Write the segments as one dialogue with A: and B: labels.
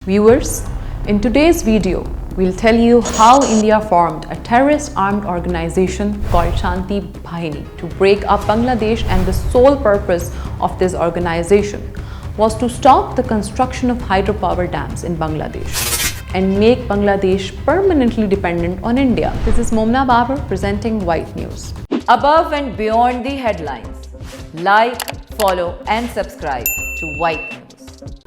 A: Viewers, in today's video, we'll tell you how India formed a terrorist armed organization called Shanti Bahini to break up Bangladesh, and the sole purpose of this organization was to stop the construction of hydropower dams in Bangladesh and make Bangladesh permanently dependent on India. This is Momna Babar presenting White News.
B: Above and beyond the headlines, like, follow and subscribe to White News.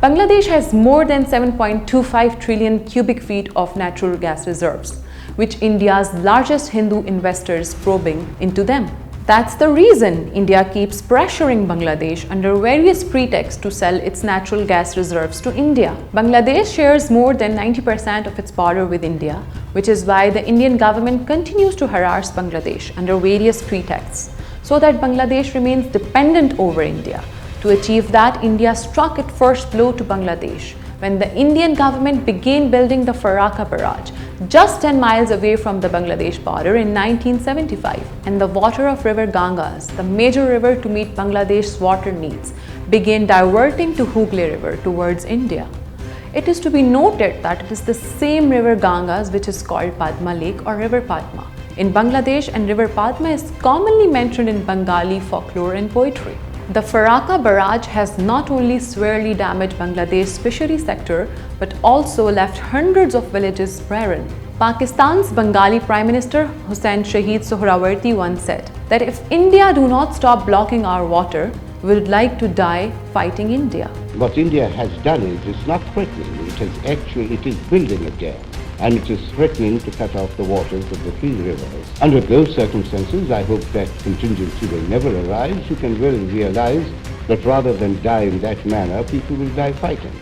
A: Bangladesh has more than 7.25 trillion cubic feet of natural gas reserves, which India's largest Hindu investors probing into them. That's the reason India keeps pressuring Bangladesh under various pretexts to sell its natural gas reserves to India. Bangladesh shares more than 90% of its border with India, which is why the Indian government continues to harass Bangladesh under various pretexts, so that Bangladesh remains dependent over India. To achieve that, India struck its first blow to Bangladesh when the Indian government began building the Faraka barrage just 10 miles away from the Bangladesh border in 1975. And the water of river Ganges, the major river to meet Bangladesh's water needs, began diverting to Hooghly River towards India. It is to be noted that it is the same river Ganges which is called Padma Lake or River Padma in Bangladesh, and River Padma is commonly mentioned in Bengali folklore and poetry. The Faraka barrage has not only severely damaged Bangladesh's fishery sector but also left hundreds of villages barren. Pakistan's Bengali Prime Minister Hussain Shahid Sohrawardi once said that if India do not stop blocking our water, we would like to die fighting India.
C: What India has done is it's not threatening, it is building a dam, and it is threatening to cut off the waters of the three rivers. Under those circumstances, I hope that contingency will never arise. You can well realize that rather than die in that manner, people will die fighting,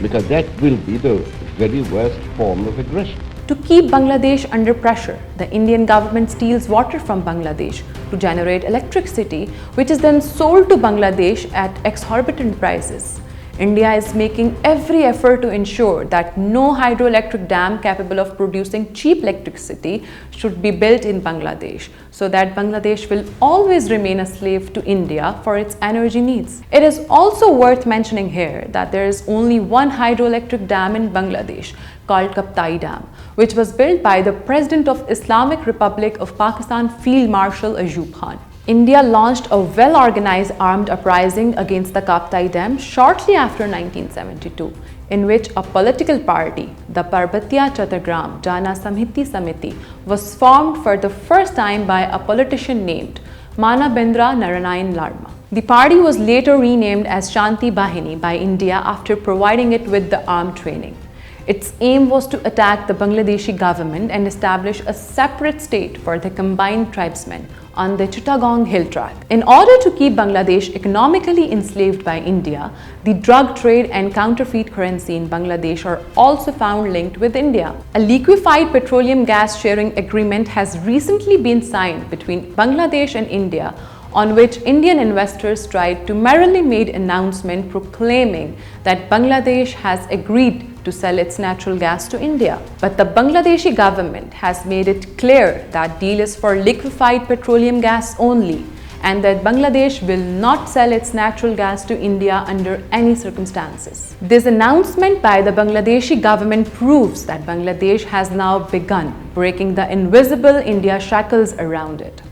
C: because that will be the very worst form of aggression.
A: To keep Bangladesh under pressure, the Indian government steals water from Bangladesh to generate electricity, which is then sold to Bangladesh at exorbitant prices. India is making every effort to ensure that no hydroelectric dam capable of producing cheap electricity should be built in Bangladesh, so that Bangladesh will always remain a slave to India for its energy needs. It is also worth mentioning here that there is only one hydroelectric dam in Bangladesh called Kaptai Dam, which was built by the President of Islamic Republic of Pakistan Field Marshal Ayub Khan. India launched a well-organized armed uprising against the Kaptai Dam shortly after 1972, in which a political party, the Parbatya Chattogram Jana Samhiti Samiti, was formed for the first time by a politician named Manabendra Naranayan Larma. The party was later renamed as Shanti Bahini by India after providing it with the armed training. Its aim was to attack the Bangladeshi government and establish a separate state for the combined tribesmen on the Chittagong hill tract. In order to keep Bangladesh economically enslaved by India, the drug trade and counterfeit currency in Bangladesh are also found linked with India. A liquefied petroleum gas sharing agreement has recently been signed between Bangladesh and India, on which Indian investors tried to merrily make an announcement proclaiming that Bangladesh has agreed to sell its natural gas to India. But the Bangladeshi government has made it clear that deal is for liquefied petroleum gas only, and that Bangladesh will not sell its natural gas to India under any circumstances. This announcement by the Bangladeshi government proves that Bangladesh has now begun breaking the invisible India shackles around it.